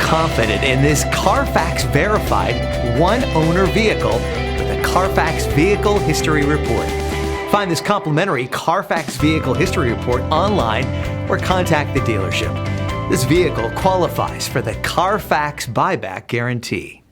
confident in this Carfax verified one-owner vehicle with the Carfax Vehicle History Report. Find this complimentary Carfax Vehicle History Report online or contact the dealership. This vehicle qualifies for the Carfax Buyback Guarantee.